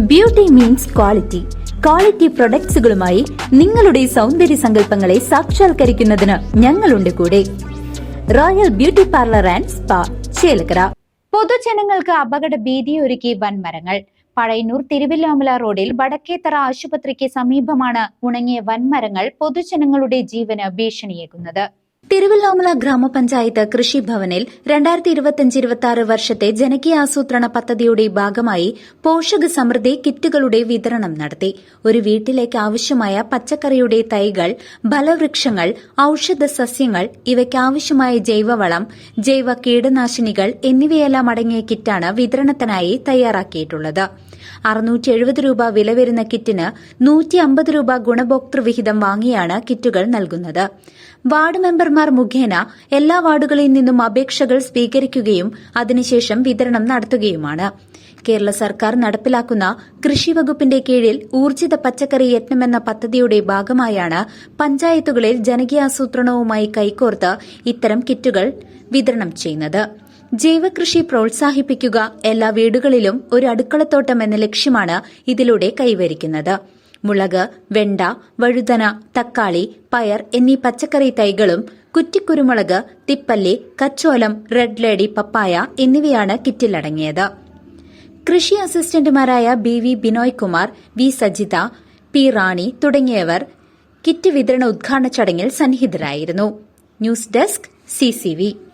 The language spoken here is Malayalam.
Beauty means quality. ക്വാളിറ്റി പ്രൊഡക്ട്സുകളുമായി നിങ്ങളുടെ സൗന്ദര്യ സങ്കല്പങ്ങളെ സാക്ഷാത്കരിക്കുന്നതിന് ഞങ്ങളുണ്ട് കൂടെ. Royal beauty parlour and spa, Chelakkara. പൊതുജനങ്ങൾക്ക് അപകട ഭീതിയൊരുക്കി വൻമരങ്ങൾ. പഴയന്നൂർ തിരുവില്ലാമല റോഡിൽ വടക്കേത്തറ ആശുപത്രിക്ക് സമീപമാണ് ഉണങ്ങിയ വൻമരങ്ങൾ പൊതുജനങ്ങളുടെ ജീവന് ഭീഷണിയേകുന്നത്. തിരുവില്ലാമല ഗ്രാമപഞ്ചായത്ത് കൃഷിഭവനിൽ 2025-26 വർഷത്തെ ജനകീയാസൂത്രണ പദ്ധതിയുടെ ഭാഗമായി പോഷക സമൃദ്ധി കിറ്റുകളുടെ വിതരണം നടത്തി. ഒരു വീട്ടിലേക്ക് ആവശ്യമായ പച്ചക്കറിയുടെ തൈകൾ, ഫലവൃക്ഷങ്ങൾ, ഔഷധ സസ്യങ്ങൾ, ഇവയ്ക്കാവശ്യമായ ജൈവവളം, ജൈവ കീടനാശിനികൾ എന്നിവയെല്ലാം അടങ്ങിയ കിറ്റാണ് വിതരണത്തിനായി തയ്യാറാക്കിയിട്ടുള്ളത്. 670 രൂപ വില വരുന്ന കിറ്റിന് 150 രൂപ ഗുണഭോക്തൃ വിഹിതം വാങ്ങിയാണ് കിറ്റുകൾ നൽകുന്നത്. വാർഡ് മെമ്പർമാർ മുഖേന എല്ലാ വാർഡുകളിൽ നിന്നും അപേക്ഷകൾ സ്വീകരിക്കുകയും അതിനുശേഷം വിതരണം നടത്തുകയുമാണ്. കേരള സർക്കാർ നടപ്പിലാക്കുന്ന കൃഷിവകുപ്പിന്റെ കീഴിൽ ഊർജിത പച്ചക്കറി യജ്ഞമെന്ന പദ്ധതിയുടെ ഭാഗമായാണ് പഞ്ചായത്തുകളിൽ ജനകീയാസൂത്രണവുമായി കൈകോർത്ത് ഇത്തരം കിറ്റുകൾ വിതരണം ചെയ്യുന്നത്. ജൈവകൃഷി പ്രോത്സാഹിപ്പിക്കുക, എല്ലാ വീടുകളിലും ഒരു അടുക്കളത്തോട്ടം എന്ന ലക്ഷ്യമാണ് ഇതിലൂടെ കൈവരിക്കുന്നത്. മുളക്, വെണ്ട, വഴുതന, തക്കാളി, പയർ എന്നീ പച്ചക്കറി തൈകളും കുറ്റിക്കുരുമുളക്, തിപ്പല്ലി, കച്ചോലം, റെഡ് ലേഡി, പപ്പായ എന്നിവയാണ് കിറ്റിലടങ്ങിയത്. കൃഷി അസിസ്റ്റന്റുമാരായ BV Binoy Kumar, V Sajitha, P റാണി തുടങ്ങിയവർ കിറ്റ് വിതരണ ഉദ്ഘാടന ചടങ്ങിൽ സന്നിഹിതരായിരുന്നു. News desk CCV.